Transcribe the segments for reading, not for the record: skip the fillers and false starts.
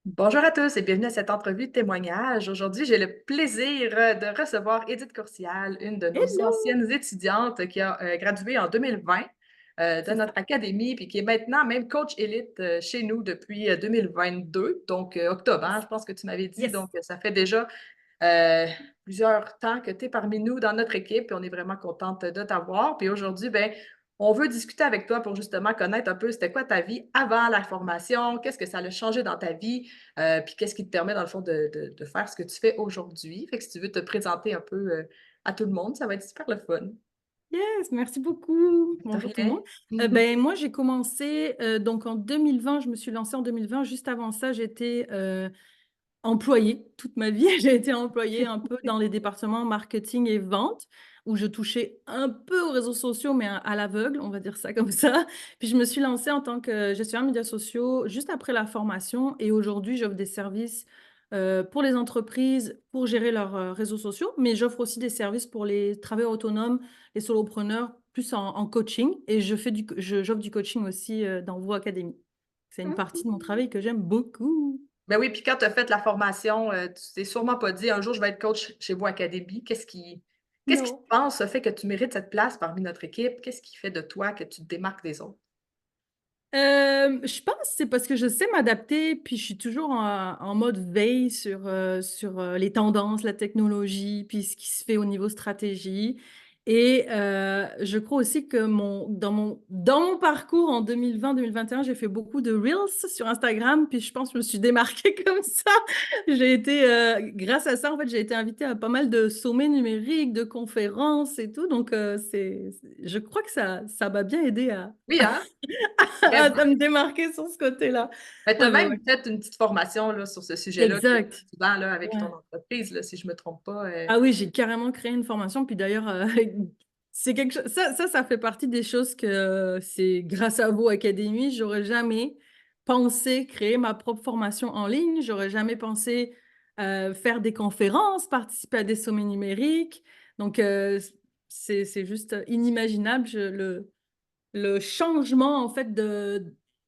Bonjour à tous et bienvenue à cette entrevue de témoignage. Aujourd'hui, j'ai le plaisir de recevoir Édith Courcial, une de nos Hello! anciennes étudiantes qui a gradué en 2020 de C'est ça. notre académie puis qui est maintenant même coach élite chez nous depuis 2022, donc octobre, hein, Yes. je pense que tu m'avais dit. Yes. Donc, ça fait déjà euh, plusieurs temps que tu es parmi nous dans notre équipe et on est vraiment contente de t'avoir. Puis aujourd'hui, ben, on veut discuter avec toi pour justement connaître un peu c'était quoi ta vie avant la formation, qu'est-ce que ça a changé dans ta vie, puis qu'est-ce qui te permet dans le fond de faire ce que tu fais aujourd'hui. Fait que si tu veux te présenter un peu à tout le monde, ça va être super le fun. Yes, merci beaucoup. De Bonjour tout le rien. monde. Ben, moi, j'ai commencé donc en 2020, je me suis lancée en 2020. Juste avant ça, j'étais employée toute ma vie. J'ai été employée un peu dans les départements marketing et vente, où je touchais un peu aux réseaux sociaux, mais à l'aveugle, on va dire ça comme ça. Puis je me suis lancée en tant que gestionnaire médias sociaux juste après la formation. Et aujourd'hui, j'offre des services pour les entreprises pour gérer leurs réseaux sociaux, mais j'offre aussi des services pour les travailleurs autonomes, les solopreneurs, plus en coaching. Et j'offre du coaching aussi dans Voix Académie. C'est une partie de mon travail que j'aime beaucoup. Ben oui, puis quand tu as fait la formation, tu t'es sûrement pas dit un jour je vais être coach chez vous Académie. Qu'est-ce qui te Non. pense, ça fait que tu mérites cette place parmi notre équipe? Qu'est-ce qui fait de toi que tu te démarques des autres? Je pense que c'est parce que je sais m'adapter, puis je suis toujours en mode veille sur les tendances, la technologie, puis ce qui se fait au niveau stratégie. Et je crois aussi que dans mon parcours en 2020-2021, j'ai fait beaucoup de Reels sur Instagram, puis je pense que je me suis démarquée comme ça. Grâce à ça, en fait, j'ai été invitée à pas mal de sommets numériques, de conférences et tout. Donc, je crois que ça m'a bien aidé à Oui, hein? à Vraiment. me démarquer sur ce côté-là. Ben, tu as Ouais, ouais, ouais. même fait une petite formation là, sur ce sujet-là que tu Exact. vends là, avec ton Ouais. entreprise, là, si je ne me trompe pas. Ah oui, j'ai carrément créé une formation. Puis d'ailleurs, c'est quelque chose. Ça fait partie des choses que c'est grâce à vous, Académie, j'aurais jamais pensé créer ma propre formation en ligne. J'aurais jamais pensé faire des conférences, participer à des sommets numériques. Donc, c'est juste inimaginable. Le changement, en fait,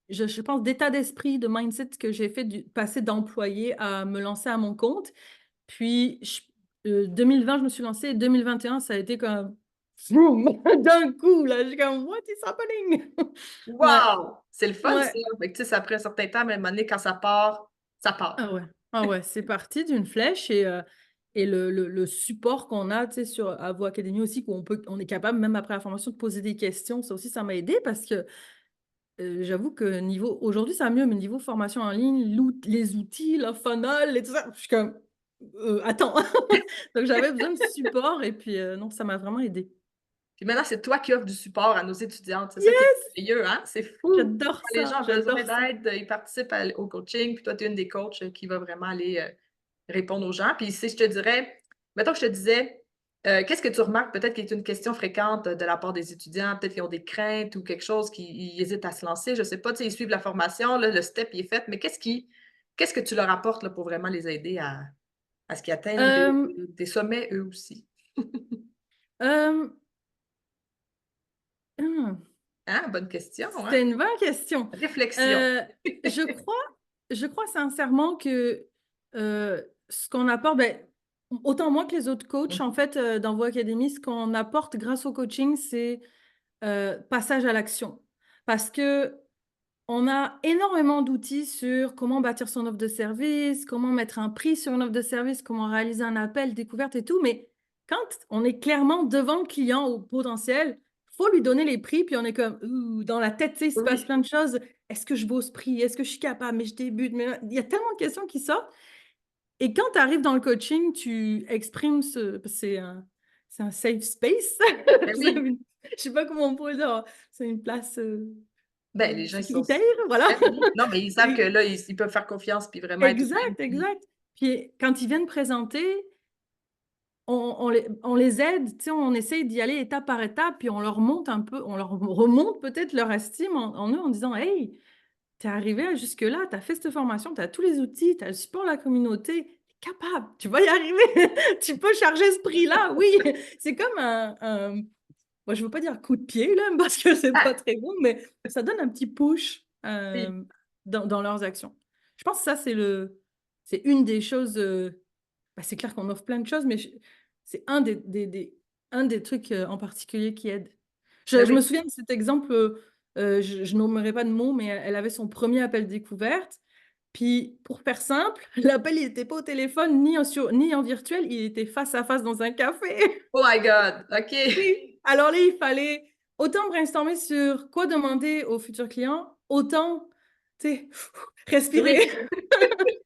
je pense, d'état d'esprit, de mindset que j'ai fait du passer d'employé à me lancer à mon compte. Puis, 2020, je me suis lancée et 2021, ça a été comme vroom, d'un coup, là. J'ai comme, what is happening? Ouais, Wow! C'est le fun, ouais. ça. Fait que, tu sais, ça après un certain temps, mais à un moment donné, quand ça part, ça part. Ah ouais, ah ouais, c'est parti d'une flèche et le support qu'on a, tu sais, sur à Voix Académie aussi, on est capable, même après la formation, de poser des questions. Ça aussi, ça m'a aidé parce que j'avoue que niveau aujourd'hui, ça va mieux, mais niveau formation en ligne, les outils, la funnel et tout ça, je suis comme: attends». Donc j'avais besoin de support et puis, non, ça m'a vraiment aidée. Puis maintenant, c'est toi qui offres du support à nos étudiantes. C'est ça qui est Yes! merveilleux, hein? C'est fou! J'adore Les ça, gens ont besoin j'adore ça. d'aide, ils participent au coaching, puis toi, tu es une des coachs qui va vraiment aller répondre aux gens. Puis si je te dirais, mettons que je te disais, qu'est-ce que tu remarques peut-être qui est une question fréquente de la part des étudiants, peut-être qu'ils ont des craintes ou quelque chose, qu'ils hésitent à se lancer, je sais pas, tu sais, ils suivent la formation, là, le step il est fait, mais qu'est-ce que tu leur apportes là, pour vraiment les aider à ce qu'ils atteignent Hem, des sommets eux aussi? hem, mmh, Hein? Bonne question, hein? c'est une bonne question. Réflexion. Heu, je crois je crois sincèrement que, ce qu'on apporte, beh, autant moi que les autres coachs, en Mmh. fait, dans Voix Académie, ce qu'on apporte grâce au coaching, c'est, passage à l'action. Parce que on a énormément d'outils sur comment bâtir son offre de service, comment mettre un prix sur une offre de service, comment réaliser un appel, découverte et tout. Mais quand on est clairement devant le client ou potentiel, faut lui donner les prix, puis on est comme ouh, dans la tête, tu sais, il se passe Oui. plein de choses. Est-ce que je vaux ce prix? Est-ce que je suis capable? Mais je débute. Mais il y a tellement de questions qui sortent. Et quand tu arrives dans le coaching, tu exprimes c'est un safe space. Ben oui. Je sais pas comment on pourrait dire. C'est une place Ben, les gens, ils sont sécuritaire, voilà. ben oui. Non, mais ils savent que Et là, ils peuvent faire confiance puis vraiment être eux-mêmes exact, puis exact. Puis quand ils viennent présenter, on les aide, tu sais, on essaye d'y aller étape par étape, puis on leur monte un peu, on leur remonte peut-être leur estime en eux en disant: «Hey, tu es arrivé à jusque-là, tu as fait cette formation, tu as tous les outils, tu as le support de la communauté, tu es capable, tu vas y arriver, tu peux charger ce prix-là, oui». C'est comme moi je veux pas dire coup de pied là, parce que c'est pas ah, très bon, mais ça donne un petit push, oui. dans leurs actions. Je pense que ça, c'est une des choses, bah, c'est clair qu'on offre plein de choses, mais c'est un des trucs en particulier qui aide. Ben Je oui. me souviens de cet exemple, je nommerai pas de mots, mais elle avait son premier appel découverte. Puis, pour faire simple, l'appel, il était pas au téléphone ni en virtuel, il était face à face dans un café. Oh my God! OK. Oui. Alors là, il fallait autant brainstormer sur quoi demander aux futurs clients, autant, tu sais, respirer. Oui,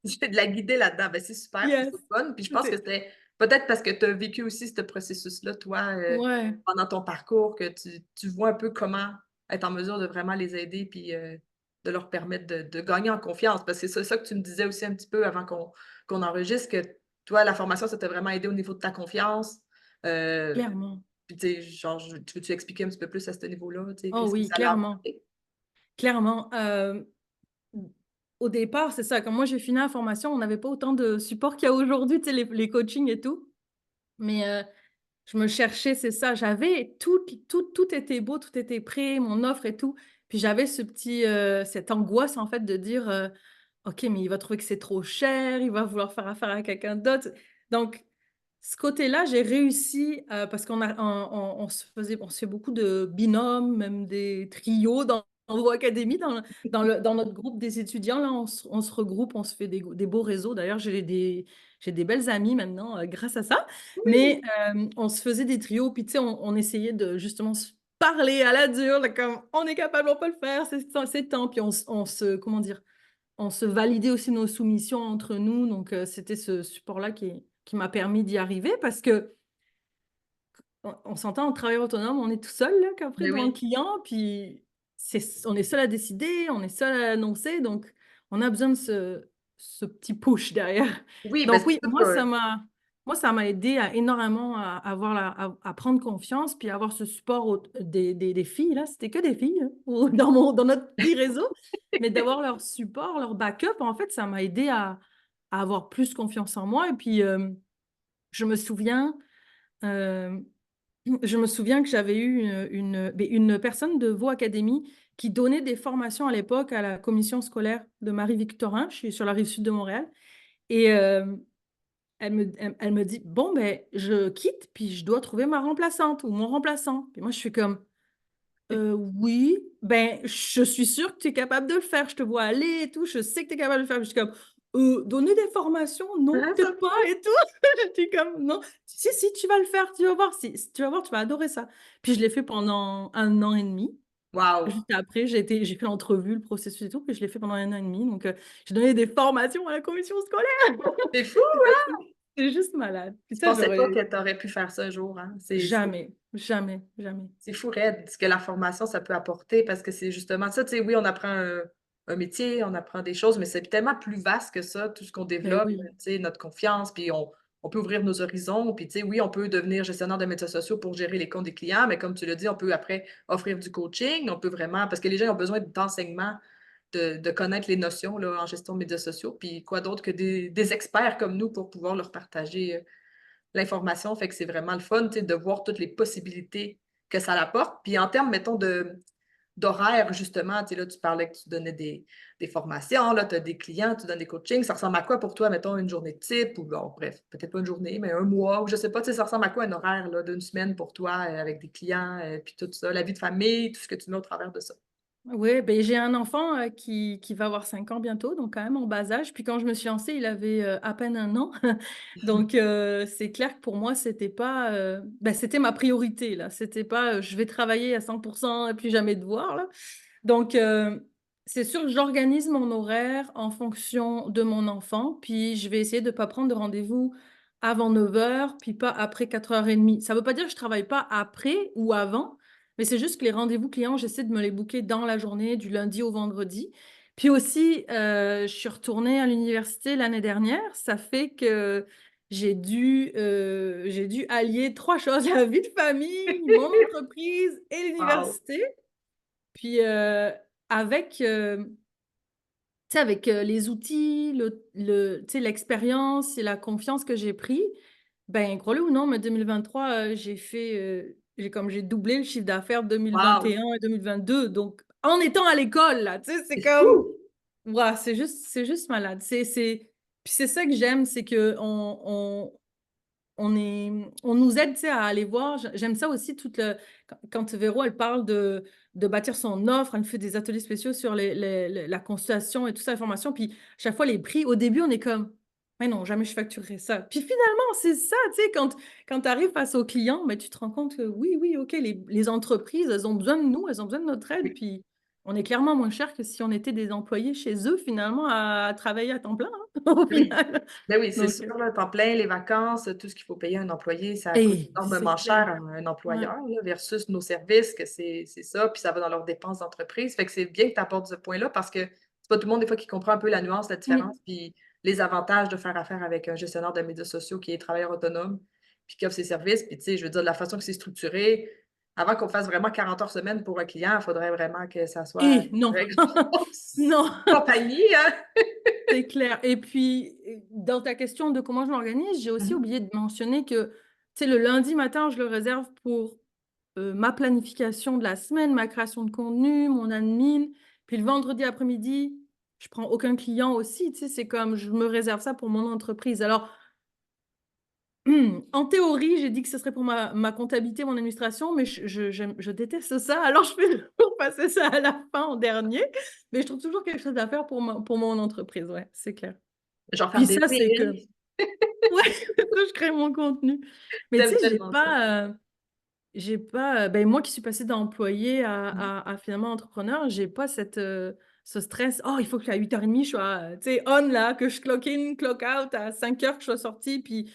j'ai de la guider là-dedans. Ben, c'est super, puis Yes. c'est le fun. Puis je pense que C'était c'était peut-être parce que tu as vécu aussi ce processus-là, toi, ouais, pendant ton parcours, que tu vois un peu comment être en mesure de vraiment les aider, puis de leur permettre de gagner en confiance. Parce que c'est ça que tu me disais aussi un petit peu avant qu'on enregistre, que toi, la formation, ça t'a vraiment aidé au niveau de ta confiance. Euh, clairement. Puis, tu sais, genre, tu veux-tu expliquer un petit peu plus à ce niveau-là, tu sais, Oh qu'est-ce que oui, ça l'a clairement, apporté? clairement. Au départ, c'est ça, quand moi j'ai fini la formation, on n'avait pas autant de support qu'il y a aujourd'hui, tu sais, les coachings et tout. Mais je me cherchais, c'est ça, j'avais tout était beau, tout était prêt, mon offre et tout. Puis j'avais cette angoisse en fait de dire, OK, mais il va trouver que c'est trop cher, il va vouloir faire affaire à quelqu'un d'autre. Donc ce côté-là, j'ai réussi, parce on se fait beaucoup de binômes, même des trios dans Voix Académie, dans notre groupe des étudiants, là, on se regroupe, on se fait des beaux réseaux. D'ailleurs, j'ai des belles amies maintenant, grâce à ça. Mais, on se faisait des trios, puis tu sais, on essayait de justement se parler à la dure, là, comme: «On est capable, on peut le faire, c'est temps». Puis on se comment dire? On se validait aussi nos soumissions entre nous, donc c'était ce support-là qui m'a permis d'y arriver parce que on s'entend, en travailleur autonome, on est tout seul là qu'après Ben devant le oui. client, puis on est seul à décider, on est seul à annoncer, donc on a besoin de ce petit push derrière. Oui, ben, Donc c'est oui, sûr que moi ça m'a aidé à énormément à avoir à prendre confiance, puis à avoir ce support des filles là, c'était que des filles, hein, dans notre petit réseau, mais d'avoir leur support, leur backup, en fait, ça m'a aidé à avoir plus confiance en moi et puis, je me souviens, hem je me souviens que j'avais eu, une personne de Vaud Académie qui donnait des formations à l'époque à la commission scolaire de Marie-Victorin. Je suis sur la rive sud de Montréal et elle me dit: «Bon, ben, je quitte, puis je dois trouver ma remplaçante ou mon remplaçant». Puis moi, je suis comme: oui, ben, je suis sûre que tu es capable de le faire. Je te vois aller et tout, je sais que tu es capable de le faire». Je suis comme: donner des formations? Non, ça peut-être pas et tout». J'étais comme: «Non». «Si, si, tu vas le faire, tu vas voir, tu vas voir, tu vas adorer ça». Puis je l'ai fait pendant 1 an et demi. wow! Juste après, j'ai fait l'entrevue, le processus et tout, puis je l'ai fait pendant 1 an et demi. Donc j'ai donné des formations à la commission scolaire. C'est fou! C'est juste malade. Puis Tu ça, pensais pas j'aurais que tu aurais pu faire ça un jour, hein? jamais, jamais, jamais. C'est fou raide ce que la formation, ça peut apporter parce que c'est justement ça, tu sais, oui, on apprend un métier, on apprend des choses, mais c'est tellement plus vaste que ça, tout ce qu'on Ben développe, tu oui. sais, notre confiance, puis on peut ouvrir nos horizons, puis tu sais, oui, on peut devenir gestionnaire de médias sociaux pour gérer les comptes des clients, mais comme tu l'as dit, on peut après offrir du coaching, on peut vraiment parce que les gens ont besoin d'enseignement, de connaître les notions, là, en gestion de médias sociaux, puis quoi d'autre que des experts comme nous pour pouvoir leur partager, l'information, fait que c'est vraiment le fun, tu sais, de voir toutes les possibilités que ça apporte. Puis en termes, mettons, d'horaire, justement, tu sais, là, tu parlais que tu donnais des formations, là, tu as des clients, tu donnes des coachings. Ça ressemble à quoi pour toi, mettons, une journée type ou bon, bref, peut-être pas une journée, mais un mois ou je sais pas, tu sais, ça ressemble à quoi un horaire là, d'une semaine pour toi avec des clients, puis tout ça, la vie de famille, tout ce que tu mets au travers de ça? Ouais, beh, j'ai un enfant, qui va avoir 5 ans bientôt, donc quand même en bas âge. Puis quand je me suis lancée, il avait, à peine 1 an. Donc c'est clair que pour moi, c'était pas, bah, c'était ma priorité là. C'était pas, je vais travailler à 100 et puis jamais de voir là. Donc c'est sûr que j'organise mon horaire en fonction de mon enfant, puis je vais essayer de pas prendre de rendez-vous avant 9 heures, puis pas après 4h30. Ça veut pas dire que je travaille pas après ou avant, mais c'est juste que les rendez-vous clients, j'essaie de me les booker dans la journée, du lundi au vendredi. Puis aussi, je suis retournée à l'université l'année dernière. Ça fait que j'ai dû allier 3 choses: la vie de famille, mon entreprise et Wow! l'université. Puis, avec, tu sais, avec, les outils, tu sais, l'expérience et la confiance que j'ai pris, ben, crois-le ou non, mais 2023, j'ai doublé le chiffre d'affaires Wow! 2021 et 2022, donc en étant à l'école là, tu sais, c'est C'est comme fou! ouah, c'est juste malade. Puis c'est ça que j'aime, c'est que on nous aide, tu sais, à aller voir. J'aime ça aussi toute le quand Véro, elle parle de bâtir son offre, elle fait des ateliers spéciaux sur la consultation et tout ça, la formation. Puis chaque fois, les prix, au début, on est comme, mais non, jamais je facturerai ça. Puis finalement, c'est ça, tu sais, quand tu arrives face aux clients, mais tu te rends compte que oui, oui, OK, les entreprises, elles ont besoin de nous, elles ont besoin de notre aide. Oui. Puis on est clairement moins cher que si on était des employés chez eux, finalement, à travailler à temps plein, hein, au Oui. final. Ben oui, c'est Donc, sûr, là, temps plein, les vacances, tout ce qu'il faut payer à un employé, ça coûte c'est énormément cher clair. à un Ouais. employeur, là, versus nos services, que c'est ça, puis ça va dans leurs dépenses d'entreprise. Fait que c'est bien que tu apportes ce point-là parce que c'est pas tout le monde, des fois, qui comprend un peu la nuance, la différence, Mmh. puis les avantages de faire affaire avec un gestionnaire de médias sociaux qui est travailleur autonome, puis qui offre ses services. Puis, tu sais, je veux dire, de la façon que c'est structuré, avant qu'on fasse vraiment 40 heures semaine pour un client, il faudrait vraiment que ça soit Non, une grosse non, compagnie, hein? c'est clair. Et puis, dans ta question de comment je m'organise, j'ai aussi Mmh. oublié de mentionner que, tu sais, le lundi matin, je le réserve pour, ma planification de la semaine, ma création de contenu, mon admin. Puis le vendredi après-midi, je prends aucun client aussi, tu sais, c'est comme je me réserve ça pour mon entreprise. Alors, en théorie, j'ai dit que ce serait pour ma comptabilité, mon administration, mais je déteste ça, alors je fais toujours passer ça à la fin, en dernier, mais je trouve toujours quelque chose à faire pour mon entreprise, ouais, c'est clair. Genre faire Puis des ça, c'est que reels. ouais, je crée mon contenu. Mais tu sais, J'aime tellement ça. j'ai pas, ben, moi qui suis passée d'employée Mmh. à finalement entrepreneur, j'ai pas ce stress: «Oh, il faut qu'à 8h30 je sois, tu sais, on là, que je clock in, clock out à 5h que je sois sortie». Puis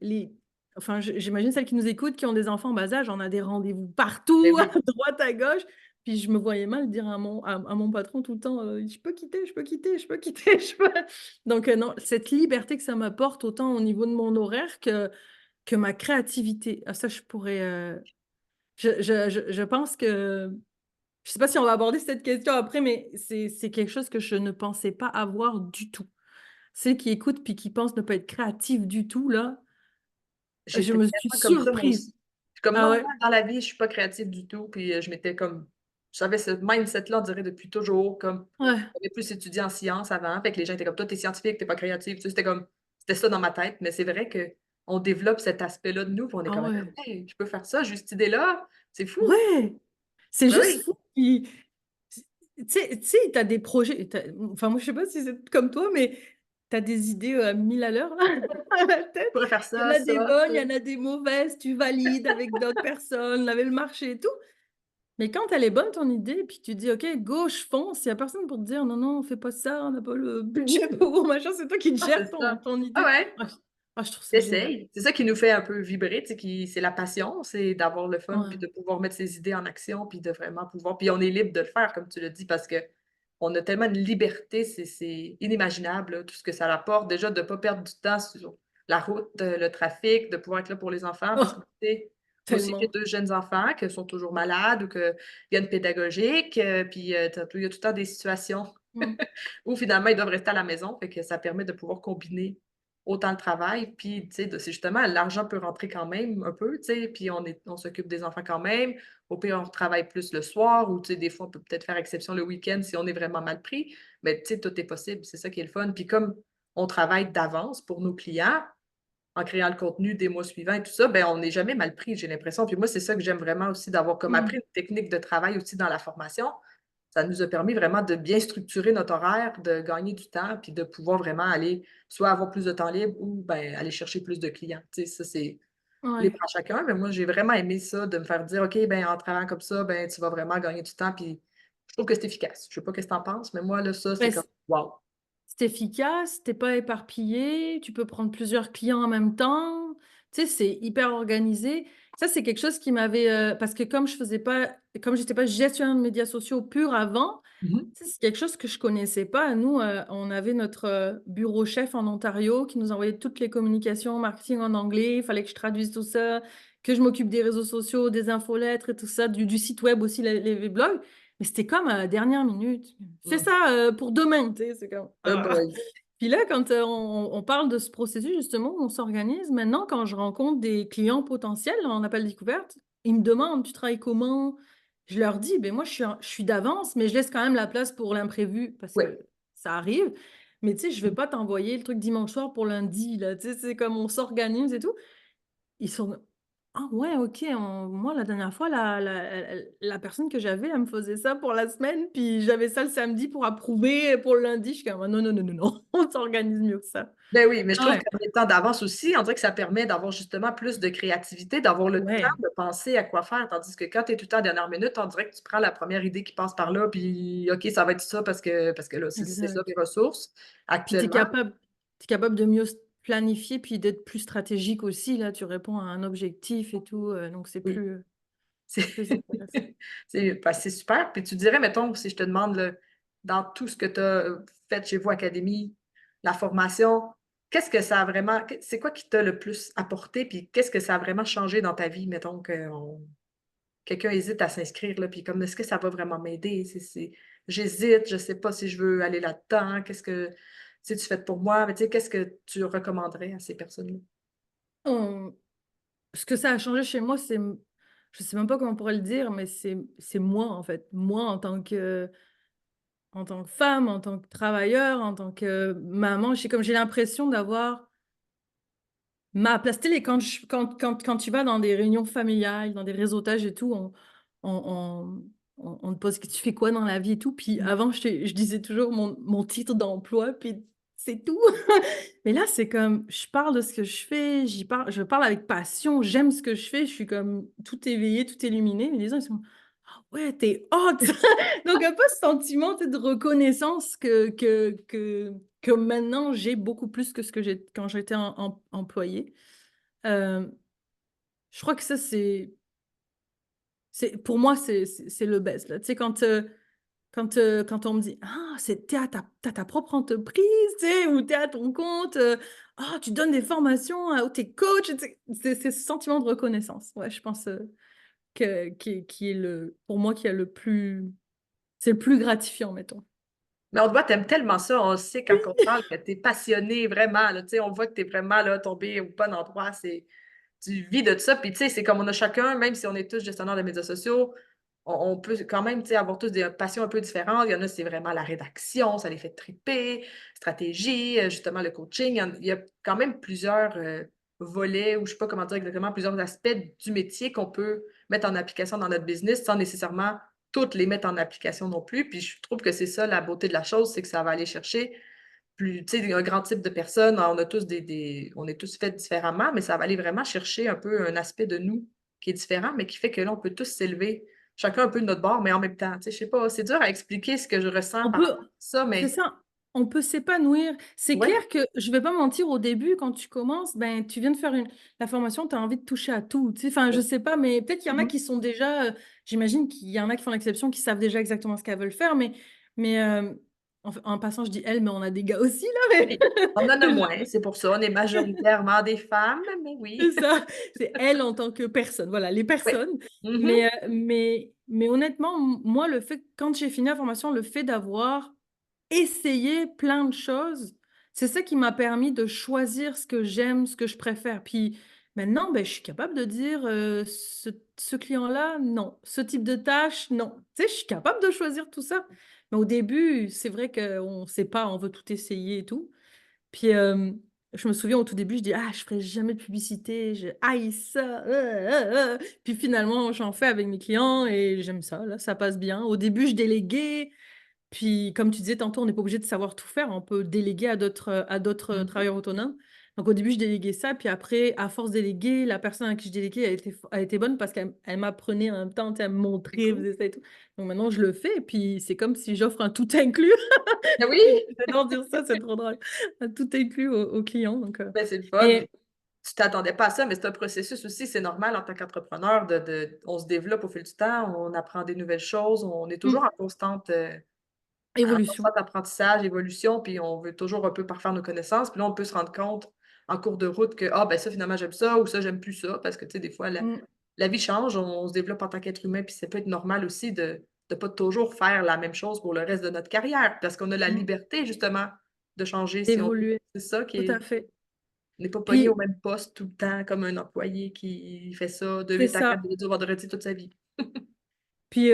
les enfin, j'imagine celles qui nous écoutent, qui ont des enfants en bas âge, on a des rendez-vous Ben partout, à oui. droite, à gauche. Puis je me voyais mal dire à mon patron tout le temps, «Je peux quitter, je peux quitter, je peux quitter, je peux». Donc non, cette liberté que ça m'apporte autant au niveau de mon horaire que ma créativité. Ah ça, je pourrais, je pense que je sais pas si on va aborder cette question après, mais c'est quelque chose que je ne pensais pas avoir du tout. Celles qui écoutent puis qui pensent ne pas être créatifs du tout là, je J'étais me suis tellement comme ça, moi surprise. aussi. Je suis comme: Ah «Non, ouais? moi, dans la vie, je suis pas créative du tout», puis, je m'étais comme j'avais ce mindset-là, on dirait depuis toujours, comme Ouais. j'avais plus étudié en sciences avant, fait que les gens étaient comme: «Toi, tu es scientifique, tu es pas créative», tu sais? C'était ça dans ma tête, mais c'est vrai qu'on développe cet aspect-là de nous, puis on est Ah comme: ouais. «Attends, hey, je peux faire ça, j'ai eu cette idée-là, c'est fou!» Ouais! C'est Oui, juste oui. fou puis tu sais, tu as des projets enfin moi je sais pas si c'est comme toi, mais tu as des idées, à 1000 à l'heure là, à la Je tête. pourrais faire Il y en ça, a des ça, bonnes, ça. il y en a des mauvaises, tu valides avec d'autres personnes, avec le marché et tout. Mais quand elle est bonne ton idée, puis tu dis: «OK, go, je fonce», il y a personne pour te dire: «Non, non, fais pas ça, on n'a pas le budget pour machin», c'est toi qui Ah, c'est gères ça. ton Ah idée. ouais. Je trouve ça génial. Tu C'est ça qui nous fait un peu vibrer, tu sais, c'est la passion, c'est d'avoir le fun, puis Ouais. de pouvoir mettre ses idées en action, puis de vraiment pouvoir puis on est libre de le faire comme tu l'as dit parce qu'on a tellement de liberté, c'est inimaginable, là, tout ce que ça apporte. Déjà de pas perdre du temps sur la route, le trafic, de pouvoir être là pour les enfants parce que, Oh, tu sais, moi aussi j'ai tellement. 2 jeunes enfants qui sont toujours malades ou qu'il y a une pédagogique, puis, il y a tout le temps des situations Mmh. où finalement ils doivent rester à la maison, fait que ça permet de pouvoir combiner autant le travail, puis tu sais, c'est justement l'argent peut rentrer quand même un peu, tu sais, puis on s'occupe des enfants quand même. Au pire, on travaille plus le soir ou tu sais, des fois, on peut peut-être faire exception le week-end si on est vraiment mal pris, mais tu sais, tout est possible, c'est ça qui est le fun. Puis comme on travaille d'avance pour nos clients, en créant le contenu des mois suivants et tout ça, ben, on n'est jamais mal pris, j'ai l'impression. Puis moi, c'est ça que j'aime vraiment aussi d'avoir comme Mmh. appris une technique de travail aussi dans la formation. Ça nous a permis vraiment de bien structurer notre horaire, de gagner du temps, puis de pouvoir vraiment aller soit avoir plus de temps libre ou, ben, aller chercher plus de clients. Tu sais, ça, c'est libre Ouais. à chacun, mais moi, j'ai vraiment aimé ça, de me faire dire: «OK, ben, en travaillant comme ça, ben, tu vas vraiment gagner du temps», puis je trouve que c'est efficace. Je sais pas qu'est-ce que tu en penses, mais moi, là, ça, c'est Bah, comme wow! c'est efficace, tu pas éparpillé, tu peux prendre plusieurs clients en même temps. Tu sais, c'est hyper organisé. Ça, c'est quelque chose qui m'avait, parce que comme j'étais pas gestionnaire de médias sociaux pur avant, Mmh mh. tu sais, c'est quelque chose que je connaissais pas. Nous, on avait notre, bureau chef en Ontario qui nous envoyait toutes les communications marketing en anglais. Il fallait que je traduise tout ça, que je m'occupe des réseaux sociaux, des infolettres et tout ça, du site web aussi, les blogs. Mais c'était comme à la dernière minute. «Fais Mmh. ça, pour demain», tu sais? C'est comme Oh ah! boy! Puis là, quand, on parle de ce processus justement où on s'organise, maintenant quand je rencontre des clients potentiels en appel découverte, ils me demandent: «Tu travailles comment?» Je leur dis: «Beh, moi je suis d'avance, mais je laisse quand même la place pour l'imprévu» parce Oui. que ça arrive. Mais tu sais, je vais pas t'envoyer le truc dimanche soir pour lundi, là. Tu sais, c'est comme on s'organise et tout. Ils sont «Ah ouais, OK, moi la dernière fois la personne que j'avais, elle me faisait ça pour la semaine, puis j'avais ça le samedi pour approuver pour le lundi». Je suis comme: «Ah non, non, non, non, non, on s'organise mieux que ça». Ben oui, mais je Ah trouve ouais, qu'en étant d'avance aussi, on dirait que ça permet d'avoir justement plus de créativité, d'avoir le temps ouais, de penser à quoi faire. Tandis que quand tu es tout le temps à la dernière minute, on dirait que tu prends la première idée qui passe par là, puis OK, ça va être ça parce que là, c'est ça exact. les ressources Puis tu es actuellement. capable tu capable de mieux s planifier, puis d'être plus stratégique aussi, là, tu réponds à un objectif et tout, donc Oui, c'est c'est plus intéressant. c'est super. Puis tu dirais, mettons, si je te demande, là, dans tout ce que tu as fait chez vous, Académie, la formation, qu'est-ce que ça a vraiment, c'est quoi qui t'a le plus apporté, puis qu'est-ce que ça a vraiment changé dans ta vie, mettons, que quelqu'un hésite à s'inscrire, là, puis comme, est-ce que ça va vraiment m'aider? J'hésite, je sais pas si je veux aller là-dedans, qu'est-ce que, tu sais, tu fais pour moi, mais tu sais, qu'est-ce que tu recommanderais à ces personnes-là? Hem, Ce que ça a changé chez moi, c'est je sais même pas comment on pourrait le dire, mais c'est moi, en fait. Moi, en tant que femme, en tant que travailleur, en tant que maman, j'ai l'impression d'avoir ma place. Tu sais, quand tu vas dans des réunions familiales, dans des réseautages et tout, on on te pose: «Tu fais quoi dans la vie?» et tout. Puis Mmh. avant, je disais toujours mon titre d'emploi, puis c'est tout. Mais là, c'est comme, je parle de ce que je fais, je parle avec passion, j'aime ce que je fais, je suis comme tout éveillée, tout illuminée. Mais les gens, ils sont: «Ah ouais, tu es hot!» Donc un peu ce sentiment, tu sais, de reconnaissance que maintenant j'ai beaucoup plus que ce que j'ai quand j'étais employée. Hem, je crois que ça, c'est pour moi, c'est le best, là. Tu sais, quand on me dit: «Ah, c'est tu es ta propre entreprise, tu sais, ou tu es à ton compte, ah, tu donnes des formations, ou tu es coach», tu sais? C'est ce sentiment de reconnaissance. Ouais, je pense, qui est le pour moi, qui est le plus c'est le plus gratifiant, mettons. Mais on te voit, tu aimes tellement ça, on sait quand on te parle que tu es passionnée vraiment, là, tu sais, on voit que tu es vraiment là, tombée au bon endroit, tu vis de ça, puis tu sais, c'est comme on a chacun, même si on est tous gestionnaires de médias sociaux, on peut quand même, tu sais, avoir tous des passions un peu différentes. Il y en a, c'est vraiment la rédaction, ça les fait triper, stratégie, justement le coaching. Il y a quand même plusieurs volets, ou je sais pas comment dire exactement, plusieurs aspects du métier qu'on peut mettre en application dans notre business sans nécessairement toutes les mettre en application non plus. Puis je trouve que c'est ça la beauté de la chose, c'est que ça va aller chercher plus, tu sais, un grand type de personnes. On a tous on est tous faits différemment, mais ça va aller vraiment chercher un peu un aspect de nous qui est différent, mais qui fait que là, on peut tous s'élever, chacun un peu de notre bord, mais en même temps. Tu sais, je sais pas, c'est dur à expliquer ce que je ressens On par peut rapport à ça, c'est mais ça, on peut s'épanouir. C'est ouais, clair que je vais pas mentir, au début, quand tu commences, ben, tu viens de faire la formation, tu as envie de toucher à tout, tu sais? Enfin, je oui. sais pas, mais peut-être qu'il y en a Mmh. qui sont déjà, j'imagine qu'il y en a qui font l'exception, qui savent déjà exactement ce qu'elles veulent faire, mais en passant, je dis «elles», mais on a des gars aussi là, mais Oui, on en a moins, c'est pour ça, on est majoritairement des femmes, mais c'est oui. ça, c'est elles en tant que personne, voilà, les Oui. personnes. Mmh. Mais honnêtement, moi, le fait quand j'ai fini la formation, le fait d'avoir essayé plein de choses, c'est ça qui m'a permis de choisir ce que j'aime, ce que je préfère. Puis maintenant, ben, je suis capable de dire, ce client-là, non. Ce type de tâche, non. Tu sais, je suis capable de choisir tout ça. Mais au début, c'est vrai qu'on ne sait pas, on veut tout essayer et tout. Puis, je me souviens au tout début, je dis: «Ah, je ferai jamais de publicité, je haïs ça, Puis finalement, j'en fais avec mes clients et j'aime ça, là, ça passe bien. Au début, je déléguais, puis comme tu disais tantôt, on n'est pas obligé de savoir tout faire, on peut déléguer à d'autres, Mmh. travailleurs autonomes. Donc au début, je déléguais ça, puis après, à force de déléguer, la personne à qui je déléguais, elle était bonne parce qu'elle m'apprenait en même temps, tu sais, elle me C'est montrait, elle cool. faisait ça et tout. Donc maintenant, je le fais et puis c'est comme si j'offre un tout inclus. Ah oui! J'adore dire ça, c'est trop drôle. Un tout inclus aux clients, donc Ben, c'est le fun. mais Tu t'attendais pas à ça, mais c'est un processus aussi, c'est normal en tant qu'entrepreneur on se développe au fil du temps, on apprend des nouvelles choses, on est toujours mmh, en évolution, constant apprentissage, évolution, puis on veut toujours un peu parfaire nos connaissances, puis là, on peut se rendre compte en cours de route que: «Ah ben ça finalement j'aime ça» ou «Ça j'aime plus ça», parce que tu sais des fois mmh, la vie change, on se développe en tant qu'être humain, puis ça peut être normal aussi de pas toujours faire la même chose pour le reste de notre carrière, parce qu'on a la mmh, liberté justement de changer si on veut. d'évoluer, C'est ça qui tout à est fait. on n'est pas pogné au Puis même poste tout le temps comme un employé qui fait ça de c'est 8 à 4 ça. du lundi au vendredi toute sa vie. Puis,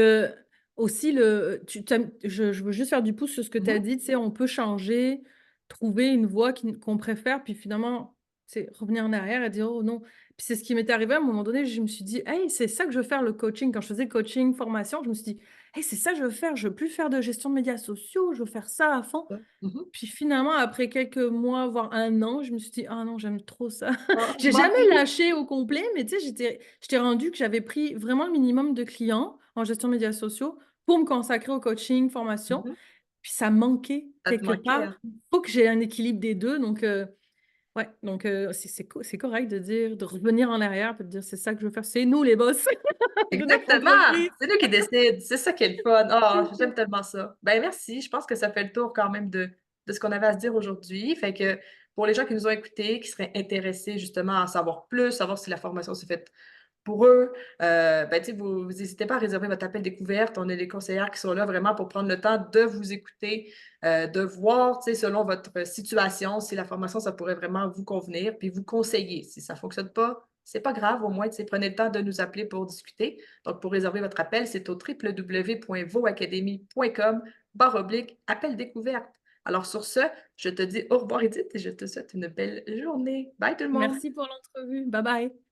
Aussi, je veux juste faire du pouce sur ce que tu as Mhm, dit. Tu sais, on peut changer, trouver une voie qu'on préfère, puis finalement, c'est revenir en arrière et dire, oh non. Puis c'est ce qui m'est arrivé à un moment donné. Je me suis dit, hey, c'est ça que je veux faire le coaching. Quand je faisais coaching, formation, je me suis dit, hey, c'est ça que je veux faire. Je veux plus faire de gestion de médias sociaux. Je veux faire ça à fond. ça. Mhm. Puis finalement, après quelques mois, voire un an, je me suis dit, ah non, j'aime trop ça. Ah, J'ai moi jamais aussi. lâché au complet, mais tu sais, j'étais rendu que j'avais pris vraiment le minimum de clients en gestion de médias sociaux pour me consacrer au coaching, formation. Mhm. Puis ça manquait Ça te quelque manquait, part. hein? Il faut que j'ai un équilibre des deux. Donc, ouais, donc c'est correct de dire, de revenir en arrière, puis de dire, c'est ça que je veux faire. C'est nous les boss de notre Exactement! entreprise. C'est nous qui décident. C'est ça qui est le fun. Ah, j'aime tellement ça. Ben merci. Je pense que ça fait le tour quand même de ce qu'on avait à se dire aujourd'hui. Fait que pour les gens qui nous ont écoutés, qui seraient intéressés justement à en savoir plus, savoir si la formation s'est faite pour eux, ben, tu sais, vous n'hésitez pas à réserver votre appel découverte. On a des conseillères qui sont là vraiment pour prendre le temps de vous écouter, de voir, tu sais, selon votre situation, si la formation, ça pourrait vraiment vous convenir, puis vous conseiller. Si ça ne fonctionne pas, c'est pas grave, au moins, tu sais, prenez le temps de nous appeler pour discuter. Donc, pour réserver votre appel, c'est au www.voacademy.com/appel découverte. Alors, sur ce, je te dis au revoir, Edith, et je te souhaite une belle journée. Bye tout le monde! Merci pour l'entrevue. Bye bye.